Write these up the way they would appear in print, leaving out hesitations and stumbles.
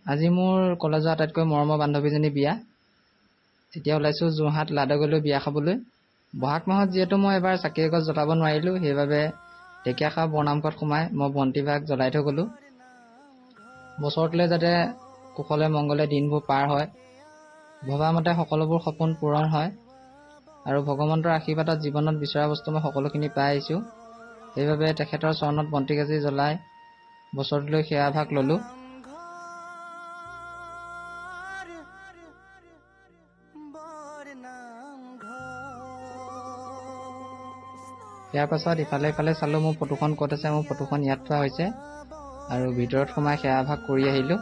আজি মোৰ কলেজৰ আটাইতকৈ মৰমৰ বান্ধৱীজনী বিয়া। তেতিয়া ওলাইছোঁ যোৰহাট লাডগলৈ বিয়া খাবলৈ। বহাগ মাহত যিহেতু মই এবাৰ চাকি এগছ জ্বলাব নোৱাৰিলোঁ, সেইবাবে ঢেকীয়াখোৱা বৰনামঘৰত সোমাই মই বন্তিভাগ জ্বলাই থৈ গ'লোঁ। বছৰটোলৈ যাতে কুশলে মংগলে দিনবোৰ পাৰ হয়, ভবামতে সকলোবোৰ সপোন পূৰণ হয় আৰু ভগৱন্তৰ আশীৰ্বাদত জীৱনত বিচৰা বস্তু মই সকলোখিনি পাই আহিছোঁ। সেইবাবে তেখেতৰ চৰণত বন্তিগছি জ্বলাই বছৰটোলৈ সেৱা ভাগ ল'লোঁ। ইয়াৰ পাছত ইফালে ইফালে চালোঁ মোৰ ফটোখন ক'ত আছে। মোৰ ফটোখন ইয়াত থোৱা হৈছে আৰু ভিতৰত সোমাই সেৱা ভাগ কৰি আহিলোঁ।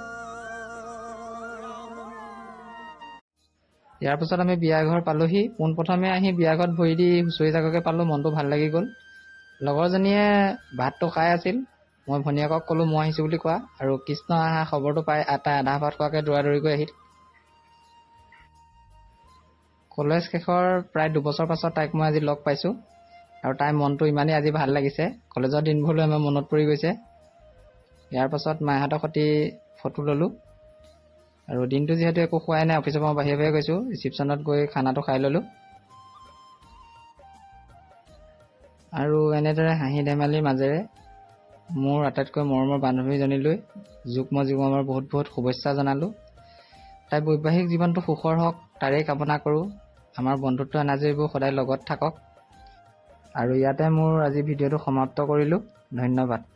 ইয়াৰ পাছত আমি বিয়াঘৰ পালোহি। পোনপ্ৰথমে আহি বিয়াঘৰত ভৰি দি হুঁচৰি জাককে পালোঁ, মনটো ভাল লাগি গ'ল। লগৰজনীয়ে ভাতটো খাই আছিল। মই ভনীয়েকক ক'লোঁ মই আহিছোঁ বুলি কোৱা, আৰু কৃষ্ণ অহা খবৰটো পাই তাই আধা ভাত খোৱাকৈ দৌৰা-দৌৰিকৈ আহিল। কলেজ শেষৰ প্ৰায় 2 বছৰ পাছত তাইক মই আজি লগ পাইছোঁ আৰু তাইৰ মনটো ইমানেই আজি ভাল লাগিছে, কলেজৰ দিনবোৰলৈ আমাৰ মনত পৰি গৈছে। ইয়াৰ পাছত মাহঁতৰ সৈতে ফটো ল'লোঁ আৰু দিনটো যিহেতু একো খোৱাই নাই, অফিচৰ পৰা বাহিৰে বাহিৰে গৈছোঁ, ৰিচিপশ্যনত গৈ খানাটো খাই ল'লোঁ। আৰু এনেদৰে হাঁহি ধেমালিৰ মাজেৰে মোৰ আটাইতকৈ মৰমৰ বান্ধৱীজনীলৈ যুগ্ম জীৱনৰ বহুত বহুত শুভেচ্ছা জনালোঁ। তাইৰ বৈবাহিক জীৱনটো সুখৰ হওক তাৰেই কামনা কৰোঁ। আমাৰ বন্ধুত্ব এনাজৰীবোৰ সদায় লগত থাকক। আৰু ইয়াতে মোৰ আজি ভিডিঅ'টো সমাপ্ত কৰিলোঁ। ধন্যবাদ।